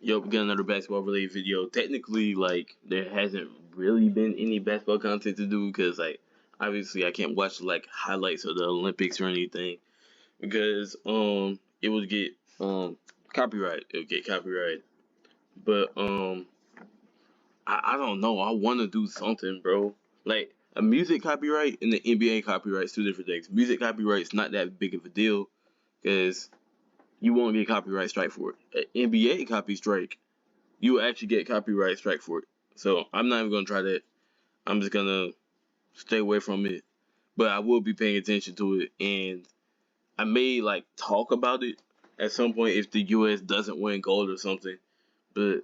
Yo, we got another basketball related video. Technically, like, there hasn't really been any basketball content to do because, like, obviously I can't watch like highlights of the Olympics or anything because it would get copyright. It would get copyright. But I don't know. I want to do something, bro. Like a music copyright and the NBA copyright is two different things. Music copyright's not that big of a deal because you won't get copyright strike for it. An NBA copy strike, you will actually get copyright strike for it. So I'm not even gonna try that. I'm just gonna stay away from it. But I will be paying attention to it, and I may like talk about it at some point if the U.S. doesn't win gold or something. But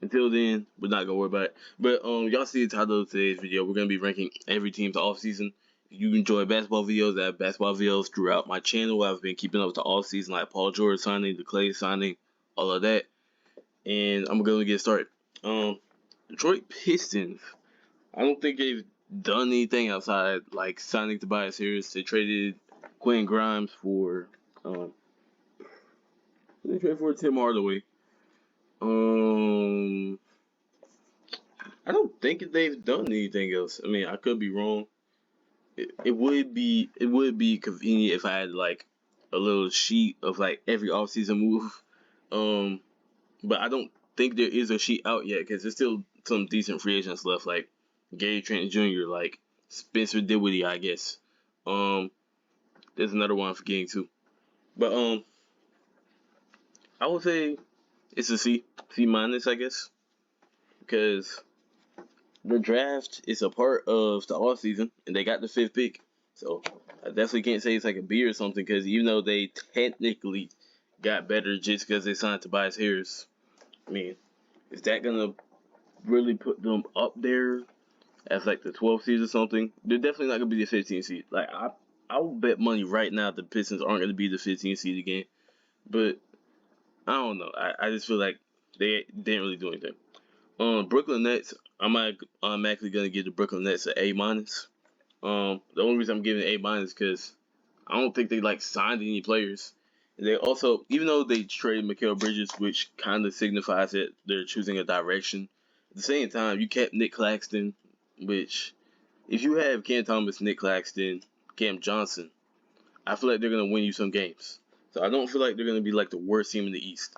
until then, we're not gonna worry about it. But y'all see the title of today's video. We're gonna be ranking every team's off season. If you enjoy basketball videos, I have basketball videos throughout my channel. I've been keeping up with the off season, like Paul George signing, the Clay signing, all of that. And I'm gonna get started. Detroit Pistons. I don't think they've done anything outside like signing Tobias Harris. They traded Quentin Grimes for they traded for Tim Hardaway. I don't think they've done anything else. I mean, I could be wrong. It would be convenient if I had like a little sheet of like every offseason move. Um, but I don't think there is a sheet out yet because there's still some decent free agents left, like Gary Trent Jr., like Spencer Dinwiddie, I guess. Um, there's another one I'm forgetting too. But I would say it's a C minus, I guess, because the draft is a part of the off season, and they got the fifth pick. So I definitely can't say it's like a B or something, because even though they technically got better just because they signed Tobias Harris, I mean, is that gonna really put them up there as like the 12th seed or something? They're definitely not gonna be the 15th seed. Like I will bet money right now the Pistons aren't gonna be the 15th seed again. But I don't know. I just feel like they didn't really do anything. Brooklyn Nets. I'm actually gonna give the Brooklyn Nets an A minus. The only reason I'm giving A minus because I don't think they like signed any players. And they also, even though they traded Mikal Bridges, which kind of signifies that they're choosing a direction, at the same time, you kept Nick Claxton, which, if you have Cam Thomas, Nick Claxton, Cam Johnson, I feel like they're going to win you some games. So I don't feel like they're going to be like the worst team in the East.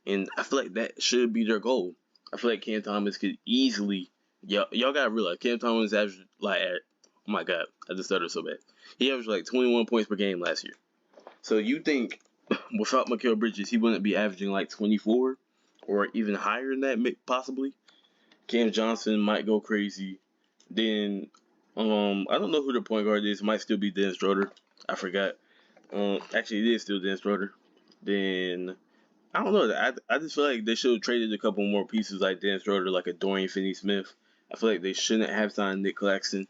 And I feel like that should be their goal. I feel like Cam Thomas could easily, y'all got to realize, Cam Thomas averaged like, oh my God, I just stuttered so bad. He averaged like 21 points per game last year. So you think without Mikal Bridges, he wouldn't be averaging like 24 or even higher than that, possibly? Cam Johnson might go crazy. Then, I don't know who the point guard is. It might still be Dennis Schroeder. I forgot. Actually, it is still Dennis Schroeder. Then, I don't know. I just feel like they should have traded a couple more pieces like Dennis Schroeder, like a Dorian Finney-Smith. I feel like they shouldn't have signed Nick Claxton.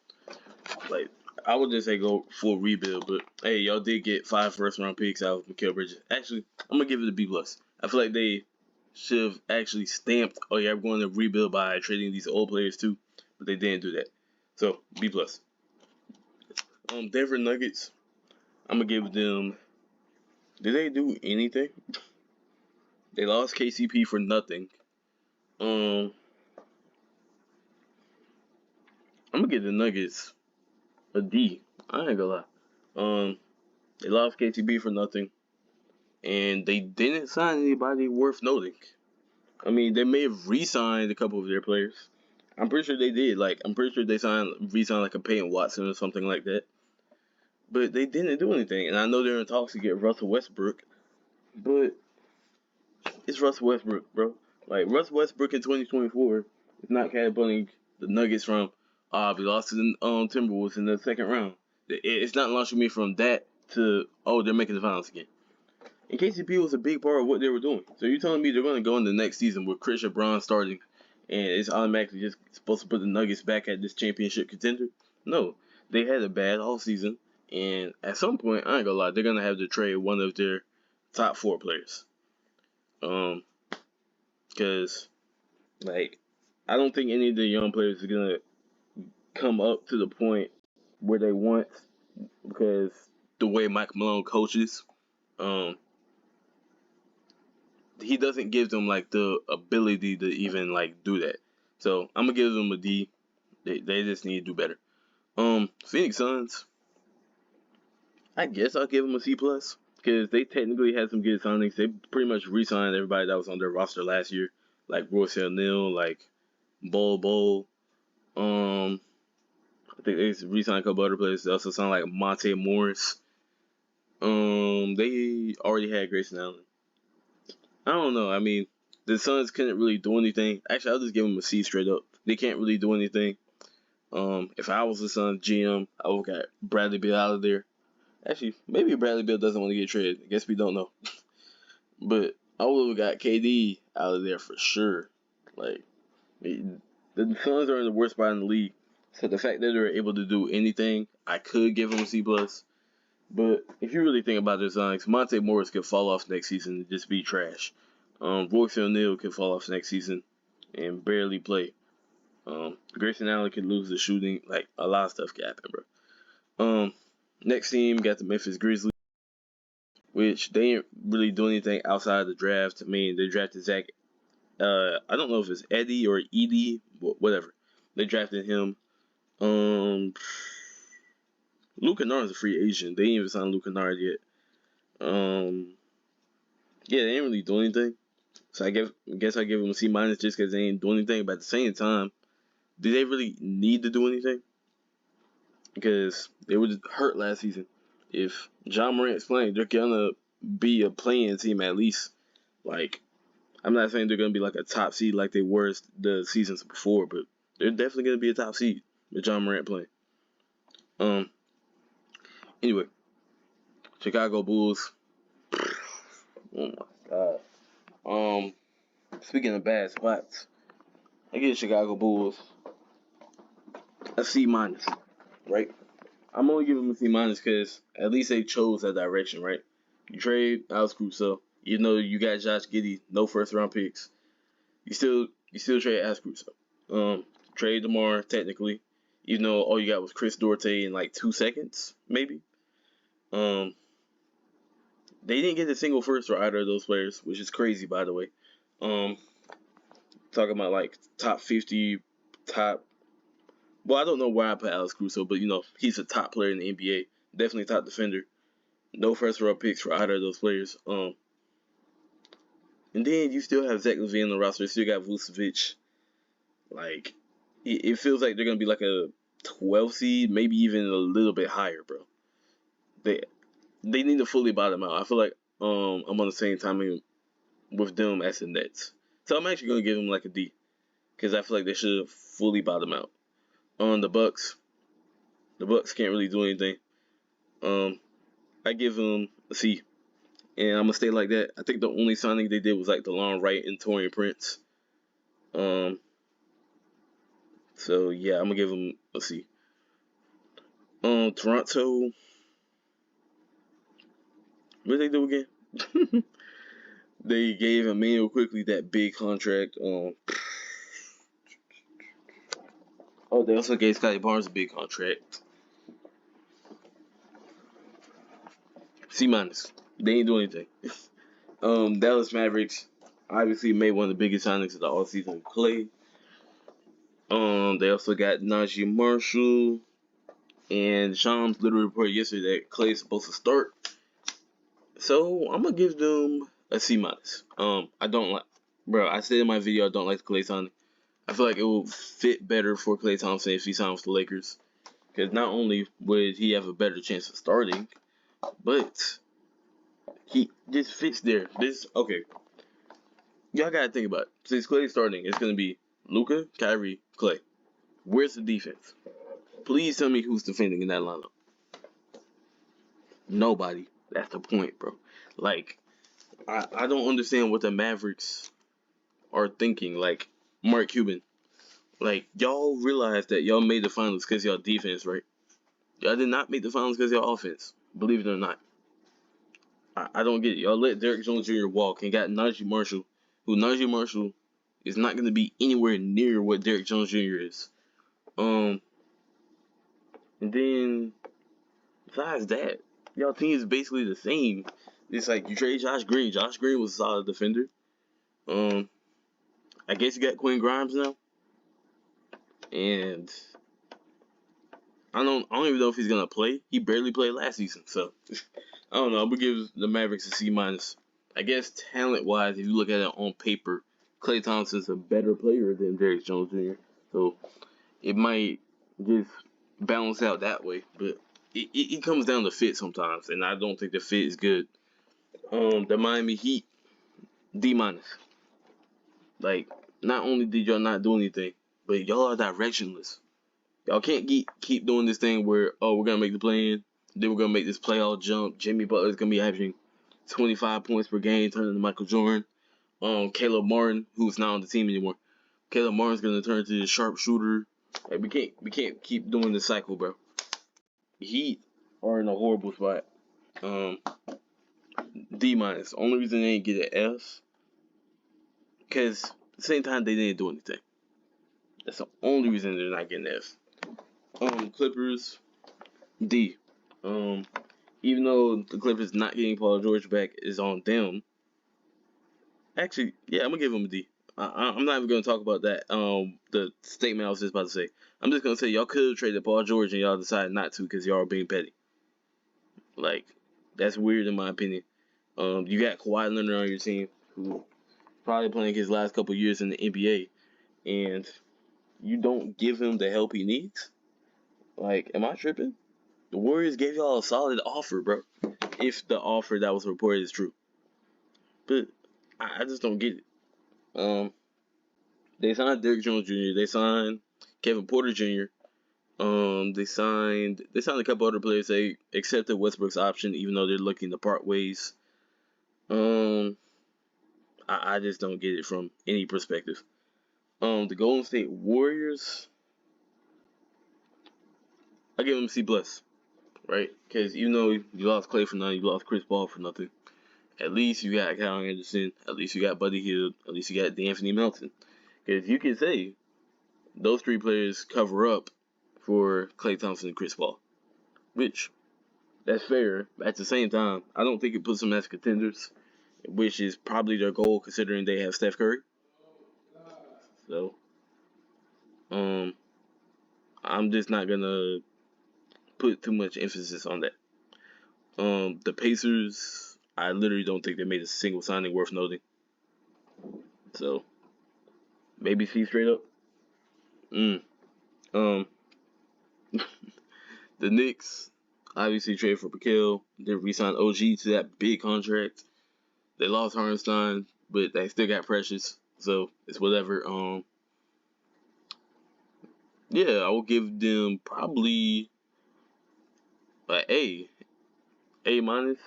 Like, I would just say go full rebuild, but hey, y'all did get 5 first-round picks out of Mikal Bridges. Actually, I'm gonna give it a B plus. I feel like they should have actually stamped, oh yeah, we're going to rebuild by trading these old players too, but they didn't do that. So B plus. Denver Nuggets. I'm gonna give them. Did they do anything? They lost KCP for nothing. I'm gonna give the Nuggets a D. I ain't gonna lie. They lost KCP for nothing, and they didn't sign anybody worth noting. I mean, they may have re-signed a couple of their players. I'm pretty sure they did. Like, I'm pretty sure they re-signed like a Peyton Watson or something like that. But they didn't do anything. And I know they're in talks to get Russell Westbrook, but it's Russell Westbrook, bro. Like, Russell Westbrook in 2024 is not catapulting the Nuggets from, we lost to the Timberwolves in the second round. It's not launching me from that to, oh, they're making the finals again. And KCP was a big part of what they were doing. So you're telling me they're going to go in the next season with Christian Braun starting, and it's automatically just supposed to put the Nuggets back at this championship contender? No, they had a bad all season, and at some point, I ain't gonna lie, they're gonna have to trade one of their top 4 players. Because like I don't think any of the young players are gonna come up to the point where they want, because the way Mike Malone coaches. Um, he doesn't give them like the ability to even like do that. So I'm gonna give them a D. They just need to do better. Phoenix Suns, I guess I'll give them a C plus because they technically had some good signings. They pretty much re-signed everybody that was on their roster last year, like Royce O'Neal, like Bol. I think they re-signed a couple other players. They also signed like Monte Morris. They already had Grayson Allen. I don't know. I mean, the Suns couldn't really do anything. Actually, I'll just give them a C straight up. They can't really do anything. If I was the Suns GM, I would have got Bradley Beal out of there. Actually, maybe Bradley Beal doesn't want to get traded. I guess we don't know. But I would have got KD out of there for sure. Like, the Suns are in the worst spot in the league. So the fact that they're able to do anything, I could give them a C plus. But if you really think about this, Monte Morris could fall off next season and just be trash. Royce O'Neal could fall off next season and barely play. Grayson Allen could lose the shooting. Like, a lot of stuff could happen, bro. Next team got the Memphis Grizzlies, which they didn't really do anything outside of the draft. I mean, they drafted Zach. I don't know if it's Eddie or Edie, whatever. They drafted him. Luke Kennard's a free agent. They didn't even sign Luke Kennard yet. Yeah, they didn't really do anything. So I guess I give them a C minus just because they ain't doing anything. But at the same time, did they really need to do anything? Because they were just hurt last season. If John Morant's playing, they're gonna be a playing team at least. Like, I'm not saying they're gonna be like a top seed like they were the seasons before, but they're definitely gonna be a top seed with John Morant playing. Anyway, Chicago Bulls. Oh my god. Speaking of bad spots, I give Chicago Bulls a C minus, right? I'm only giving them a C minus because at least they chose that direction, right? You trade Alex Caruso, even though you got Josh Giddey, no first round picks. You still trade Alex Caruso. Trade DeMar technically, even though all you got was Chris Duarte in like 2 seconds, maybe. They didn't get a single first for either of those players, which is crazy, by the way. Talking about like top 50, top. Well, I don't know where I put Alex Caruso, but he's a top player in the NBA, definitely top defender. No first round picks for either of those players. And then you still have Zach LaVine on the roster. You still got Vucevic. Like, it feels like they're gonna be like a 12 seed, maybe even a little bit higher, bro. They need to fully bottom out. I feel like I'm on the same timing with them as the Nets. So I'm actually gonna give them like a D because I feel like they should fully bottom out. On the Bucks can't really do anything. I give them a C, and I'm gonna stay like that. I think the only signing they did was like DeLon Wright and Taurean Prince. So yeah, I'm gonna give them a C. Toronto, what did they do again? They gave Emmanuel Quickly that big contract. They also gave Scotty Barnes a big contract. C minus. They ain't doing anything. Dallas Mavericks obviously made one of the biggest signings of the offseason, Clay. They also got Najee Marshall, and Shams literally reported yesterday that Clay's supposed to start. So I'm gonna give them a C minus. I don't like, bro. I said in my video I don't like the Clay signing. I feel like it will fit better for Klay Thompson if he signs with the Lakers, because not only would he have a better chance of starting, but he just fits there. Okay. Y'all gotta think about it. Since Klay's starting, it's gonna be Luka, Kyrie, Klay. Where's the defense? Please tell me who's defending in that lineup. Nobody. That's the point, bro. Like, I don't understand what the Mavericks are thinking. Like, Mark Cuban. Like, y'all realize that y'all made the finals because y'all defense, right? Y'all did not make the finals because y'all offense. Believe it or not. I don't get it. Y'all let Derrick Jones Jr. walk and got Najee Marshall, who Najee Marshall is not going to be anywhere near what Derrick Jones Jr. is. And then, besides that, y'all team is basically the same. It's like you trade Josh Green. Josh Green was a solid defender. I guess you got Quinn Grimes now, and I don't even know if he's gonna play. He barely played last season, so I don't know. I'm gonna give the Mavericks a C minus. I guess talent wise, if you look at it on paper, Klay Thompson's a better player than Derrick Jones Jr. So it might just balance out that way, but it comes down to fit sometimes, and I don't think the fit is good. The Miami Heat D minus. Like, not only did y'all not do anything, but y'all are directionless. Y'all can't keep doing this thing where, oh, we're gonna make the play in, then we're gonna make this playoff jump. Jimmy Butler's gonna be averaging 25 points per game, turning to Michael Jordan. Caleb Martin, who's not on the team anymore. Caleb Martin's gonna turn to the sharpshooter. Like, we can't keep doing this cycle, bro. The Heat are in a horrible spot. Um, D minus. Only reason they didn't get an F, because at the same time they didn't do anything. That's the only reason they're not getting F. Clippers D. Even though the Clippers not getting Paul George back is on them. Actually, yeah, I'm gonna give them a D. I'm not even gonna talk about that. The statement I was just about to say. I'm just gonna say y'all could have traded Paul George and y'all decided not to because y'all are being petty. Like, that's weird in my opinion. You got Kawhi Leonard on your team who probably playing his last couple years in the NBA, and you don't give him the help he needs. Like, am I tripping? The Warriors gave y'all a solid offer, bro. If the offer that was reported is true. But I just don't get it. They signed Derrick Jones Jr. They signed Kevin Porter Jr. They signed a couple other players. They accepted Westbrook's option, even though they're looking to part ways. I just don't get it from any perspective. The Golden State Warriors, I give them C plus, right? Because even though you lost Clay for nothing, you lost Chris Paul for nothing. At least you got Kyle Anderson. At least you got Buddy Hield. At least you got D'Anthony Melton. Because you can say those three players cover up for Klay Thompson and Chris Paul, which that's fair. But at the same time, I don't think it puts them as contenders, which is probably their goal considering they have Steph Curry. So, I'm just not gonna put too much emphasis on that. The Pacers, I literally don't think they made a single signing worth noting. So, maybe C straight up. Um, the Knicks obviously traded for Pakel. They re-signed OG to that big contract. They lost Hartenstein, but they still got Precious, so it's whatever. Yeah, I will give them probably an A minus.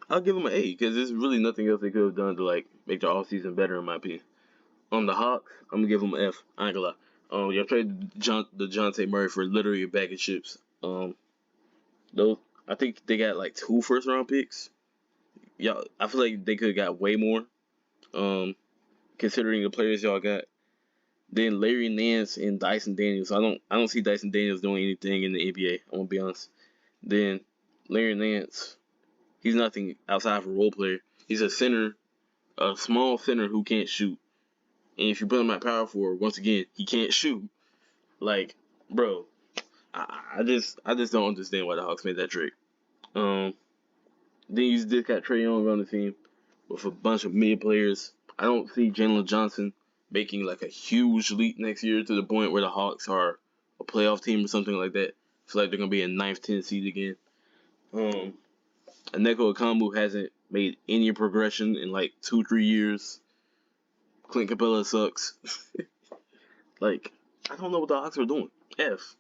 I'll give them an A because there's really nothing else they could have done to like make their off season better in my opinion. The Hawks, I'm gonna give them an F. I ain't gonna lie. Y'all traded the Dejounte Murray for literally a bag of chips. Those I think they got like 2 first round picks. Y'all, I feel like they could have got way more. Considering the players y'all got. Then Larry Nance and Dyson Daniels. I don't see Dyson Daniels doing anything in the NBA. I'm gonna be honest. Then Larry Nance, he's nothing outside of a role player. He's a center, a small center who can't shoot. And if you put him at power forward, once again, he can't shoot. Like, bro, I just don't understand why the Hawks made that trade. Then you just got Trae Young on the team with a bunch of mid players. I don't see Jalen Johnson making like a huge leap next year to the point where the Hawks are a playoff team or something like that. I feel like they're gonna be a 9th, 10th seed again. Aneko Okongwu hasn't made any progression in like 2-3 years. Clint Capella sucks. Like, I don't know what the Hawks are doing. F.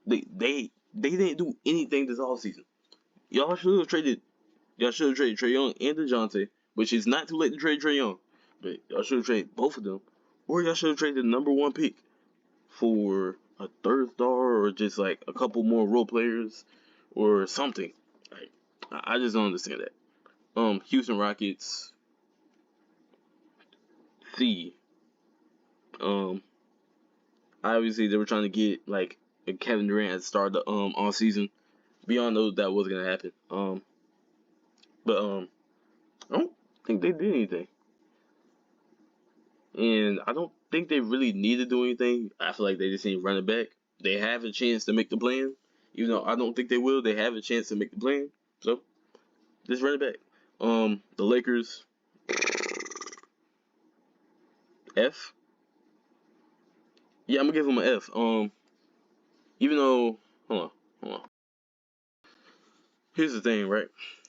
They didn't do anything this offseason. Y'all should have traded Trae Young and DeJounte, which is not too late to trade Trae Young. But y'all should have traded both of them. Or y'all should have traded the number 1 pick for a 3rd star or just like a couple more role players or something. Like, I just don't understand that. Houston Rockets C. Obviously they were trying to get like Kevin Durant at the start of the off season. We all know that was gonna happen. But I don't think they did anything. And I don't think they really need to do anything. I feel like they just need to run it back. They have a chance to make the plan. Even though I don't think they will, they have a chance to make the plan. So just run it back. The Lakers, F. Yeah, I'm gonna give them an F. Even though, hold on. Here's the thing, right?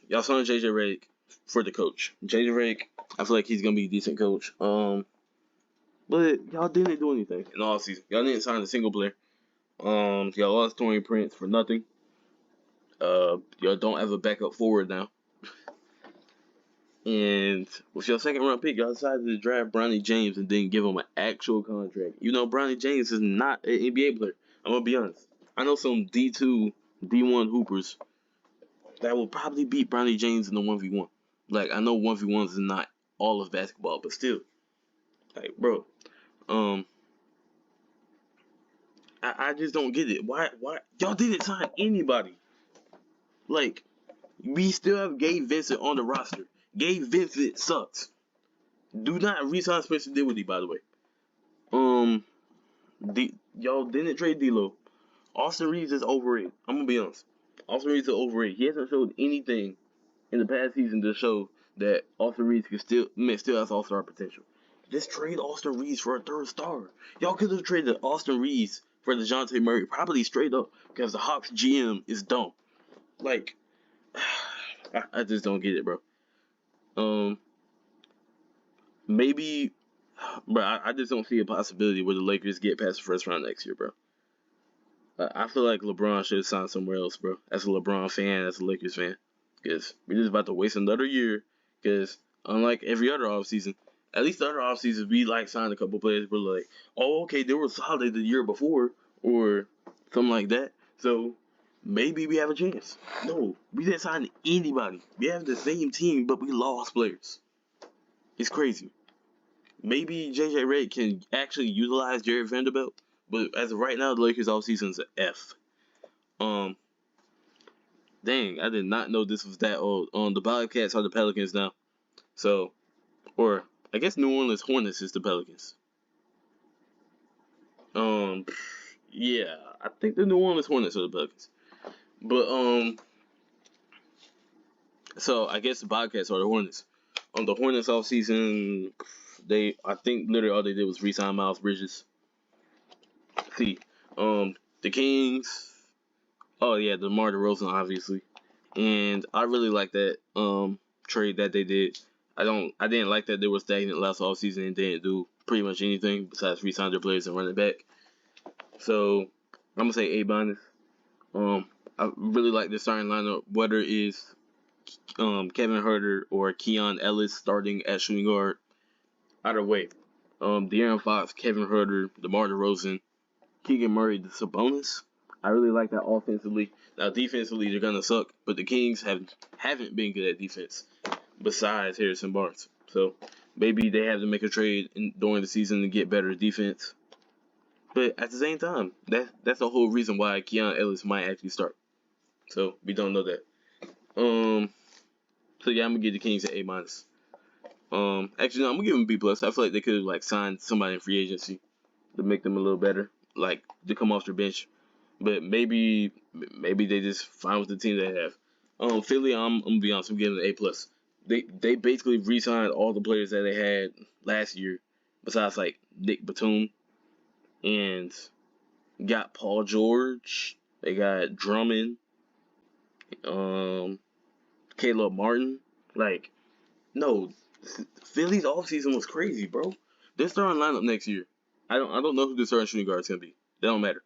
Y'all signed JJ Redick for the coach. JJ Redick, I feel like he's gonna be a decent coach. But y'all didn't do anything in the offseason. Y'all didn't sign a single player. Y'all lost Torian Prince for nothing. Y'all don't have a backup forward now. And with your second round pick, y'all decided to draft Bronny James and then give him an actual contract. You know, Bronny James is not an NBA player. I'm gonna be honest. I know some D2, D1 hoopers that will probably beat Bronny James in the 1v1. Like, I know 1v1s is not all of basketball, but still. Like, bro, um, I just don't get it. Why y'all didn't sign anybody? Like, we still have Gabe Vincent on the roster. Gabe Vincent sucks. Do not resign Spencer Dinwiddie, by the way. Um, y'all didn't trade D'Lo. Austin Reeves is overrated. I'm gonna be honest. Austin Reeves is overrated. He hasn't showed anything in the past season to show that Austin Reeves still has all-star potential. Just trade Austin Reeves for a third star. Y'all could have traded Austin Reeves for DeJounte Murray, probably straight up, because the Hawks GM is dumb. Like, I just don't get it, bro. Maybe, bro, I just don't see a possibility where the Lakers get past the first round next year, bro. I feel like LeBron should have signed somewhere else, bro. As a LeBron fan, as a Lakers fan. Because we're just about to waste another year. Because unlike every other offseason, at least the other offseasons, we like signed a couple players. We're like, oh, okay, they were solid the year before. Or something like that. So maybe we have a chance. No, we didn't sign anybody. We have the same team, but we lost players. It's crazy. Maybe JJ Redick can actually utilize Jared Vanderbilt. But as of right now, the Lakers offseason is an F. Um, Dang, I did not know this was that old. The Bobcats are the Pelicans now. So, or I guess New Orleans Hornets is the Pelicans. Um, yeah, I think the New Orleans Hornets are the Pelicans. But so I guess the Bobcats are the Hornets. The Hornets offseason, I think literally all they did was re-sign Miles Bridges. See, the Kings. Oh yeah, DeMar DeRozan obviously. And I really like that trade that they did. I didn't like that they were stagnant last offseason and didn't do pretty much anything besides re-sign their players and run it back. So I'm gonna say A minus. I really like the starting lineup, whether it's Kevin Huerter or Keon Ellis starting at shooting guard. Either way. De'Aaron Fox, Kevin Huerter, DeMar DeRozan, Keegan Murray, the Sabonis. I really like that offensively. Now defensively they're gonna suck, but the Kings haven't been good at defense besides Harrison Barnes. So maybe they have to make a trade during the season to get better defense. But at the same time, that's the whole reason why Keon Ellis might actually start. So we don't know that. So yeah, I'm gonna give the Kings an A minus. Actually no, I'm gonna give them B plus. I feel like they could have like signed somebody in free agency to make them a little better, like to come off their bench. But maybe they just fine with the team they have. Philly, I'm gonna be honest, I'm giving it an A plus. They basically re-signed all the players that they had last year, besides like Nick Batum, and got Paul George. They got Drummond, um, Caleb Martin. Like, no, Philly's offseason was crazy, bro. They're starting lineup next year. I don't know who the starting shooting guard is gonna be. That don't matter.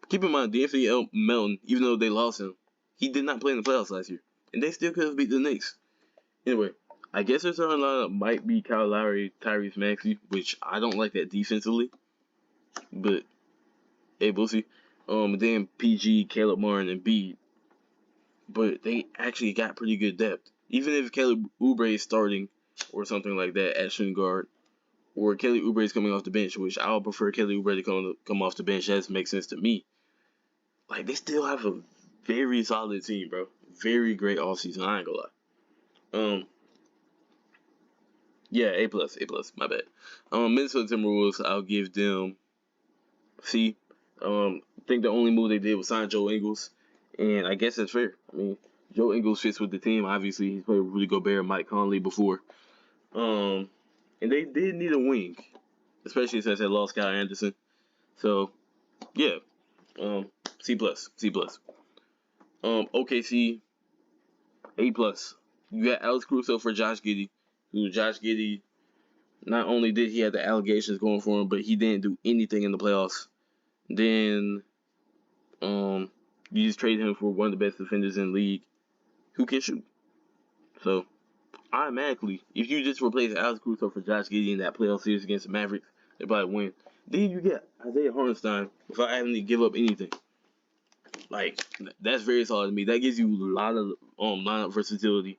Keep in mind, D'Anthony Melton, even though they lost him, he did not play in the playoffs last year. And they still could have beat the Knicks. Anyway, I guess their starting lineup might be Kyle Lowry, Tyrese Maxey, which I don't like that defensively. But, hey, we'll see. Then PG, Caleb Martin, and Bede. But they actually got pretty good depth. Even if Kelly Oubre is starting or something like that at shooting guard, or Kelly Oubre is coming off the bench, which I would prefer Kelly Oubre to come off the bench. That makes sense to me. Like, they still have a very solid team, bro. Very great offseason. I ain't gonna lie. Yeah, A plus, A plus. My bad. Minnesota Timberwolves, I'll give them C. I think the only move they did was sign Joe Ingles, and I guess that's fair. I mean, Joe Ingles fits with the team. Obviously, he's played with Rudy Gobert, Mike Conley before. Um, and they did need a wing, especially since they lost Kyle Anderson. So yeah, C plus, C plus. OKC, A plus. You got Alex Caruso for Josh Giddey, who Josh Giddey, not only did he have the allegations going for him, but he didn't do anything in the playoffs. Then you just trade him for one of the best defenders in the league who can shoot. So automatically, if you just replace Alex Caruso for Josh Giddey in that playoff series against the Mavericks, they probably win. Then you get Isaiah Hartenstein without having to give up anything. Like, that's very solid to me. That gives you a lot of lineup versatility.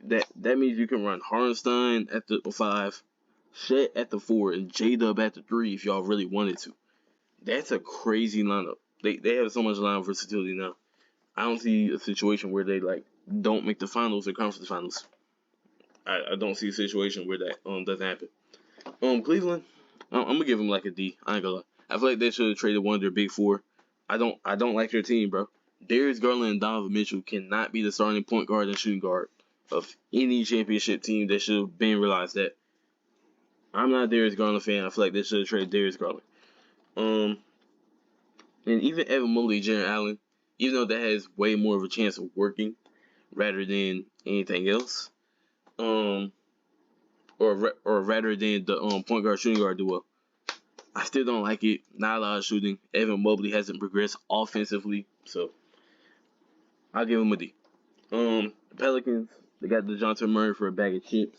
That means you can run Hartenstein at the 5, Shet at the 4, and J-Dub at the 3 if y'all really wanted to. That's a crazy lineup. They have so much lineup versatility now. I don't see a situation where they don't make the finals or conference finals. I don't see a situation where that doesn't happen. Cleveland, I'm gonna give them like a D. I ain't gonna lie. I feel like they should have traded one of their big four. I don't like their team, bro. Darius Garland and Donovan Mitchell cannot be the starting point guard and shooting guard of any championship team that should have been realized that. I'm not a Darius Garland fan. I feel like they should have traded Darius Garland. And even Evan Mobley, Jaren Allen, even though that has way more of a chance of working rather than anything else, or rather than the point guard shooting guard duo, I still don't like it. Not a lot of shooting. Evan Mobley hasn't progressed offensively, so I'll give him a D. The Pelicans, they got DeJounte Murray for a bag of chips,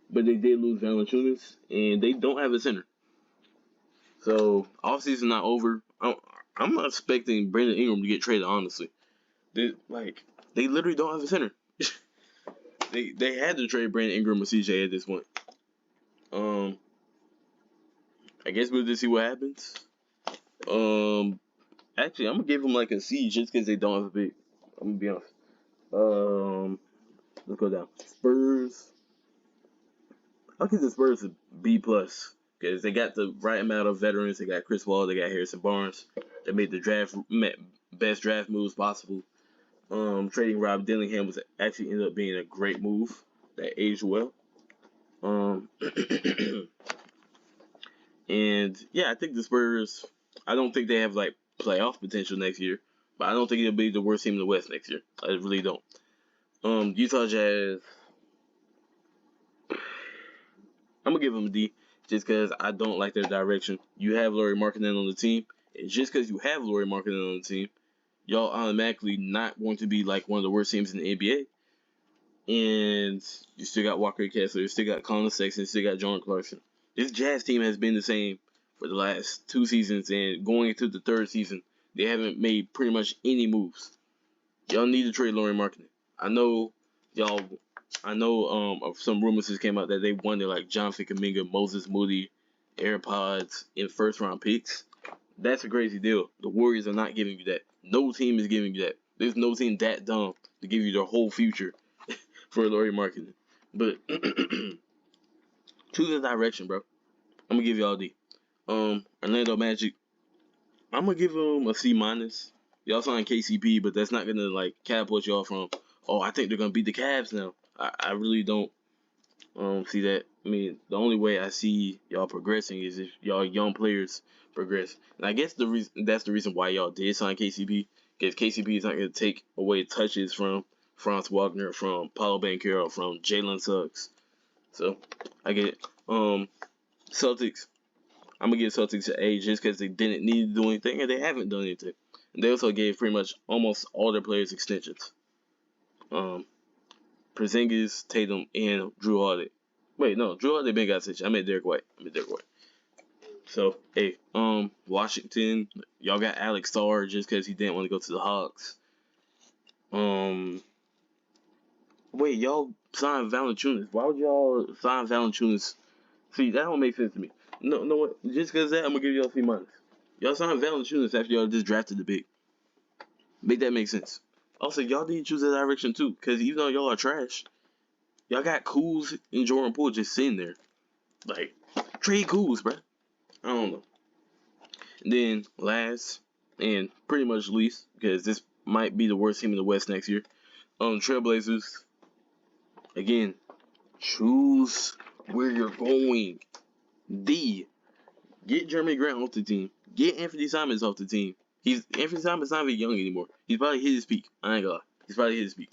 but they did lose Valanciunas, and they don't have a center. So offseason not over. I'm not expecting Brandon Ingram to get traded. Honestly, they literally don't have a center. they had to trade Brandon Ingram or CJ at this point. I guess we'll just see what happens. Actually, I'm gonna give them like a C just because they don't have a big. I'm gonna be honest. Let's go down. Spurs. I'll give the Spurs a B plus because they got the right amount of veterans. They got Chris Paul. They got Harrison Barnes. They made the best draft moves possible. Trading Rob Dillingham was actually ended up being a great move that aged well. And yeah, I think the Spurs. I don't think they have like playoff potential next year, but I don't think it'll be the worst team in the West next year. I really don't. Utah Jazz. I'm gonna give them a D just because I don't like their direction. You have Lauri Markkanen on the team, and just because you have Lauri Markkanen on the team, y'all automatically not going to be like one of the worst teams in the NBA. And you still got Walker Kessler, you still got Colin Sexton, you still got Jordan Clarkson. This Jazz team has been the same for the last 2 seasons, and going into the 3rd season, they haven't made pretty much any moves. Y'all need to trade Lauri Markkanen. I know some rumors just came out that they wanted like Jonathan Kuminga, Moses Moody, AirPods, and 1st-round picks. That's a crazy deal. The Warriors are not giving you that. No team is giving you that. There's no team that dumb to give you their whole future for Lauri Markkanen. But choose a direction, bro. I'm gonna give y'all a D. Orlando Magic. I'm gonna give them a C minus. Y'all signed KCP, but that's not gonna like catapult y'all from. Oh, I think they're gonna beat the Cavs now. I really don't see that. I mean, the only way I see y'all progressing is if y'all young players progress. And I guess that's the reason why y'all did sign KCP, because KCP is not gonna take away touches from Franz Wagner, from Paulo Banchero, from Jalen Suggs. So I get it. Celtics. I'm gonna give Celtics an A just because they didn't need to do anything and they haven't done anything. And they also gave pretty much almost all their players extensions. Porzingis, Tatum, and Drew Holiday. Wait, no, Drew Holiday been got extension. I meant Derek White. So, hey, Washington, y'all got Alex Starr just because he didn't want to go to the Hawks. Wait, y'all signed Valanciunas. Why would y'all sign Valanciunas? See, that don't make sense to me. No, what? Just because that, I'm gonna give y'all C minus. Y'all signed Valanciunas after y'all just drafted the big. Make that make sense. Also, y'all didn't choose that direction too, because even though y'all are trash, Y'all got Kuz and Jordan Poole just sitting there. Like, trade Kuz, bro. I don't know. And then last and pretty much least, because this might be the worst team in the West next year. Trailblazers. Again, choose where you're going. Get Jeremy Grant off the team. Get Anthony Simons off the team. Anthony Simons not even young anymore. He's probably hit his peak. I ain't gonna lie. He's probably hit his peak.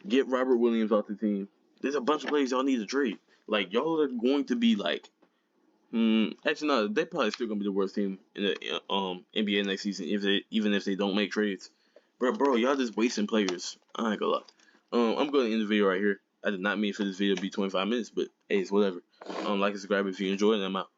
Get Robert Williams off the team. There's a bunch of players y'all need to trade. Like, y'all are going to be like, actually no, they probably still gonna be the worst team in the NBA next season even if they don't make trades. Bro, y'all just wasting players. I ain't gonna lie. I'm gonna end the video right here. I did not mean for this video to be 25 minutes, but hey, it's whatever. Like and subscribe if you enjoyed, and I'm out.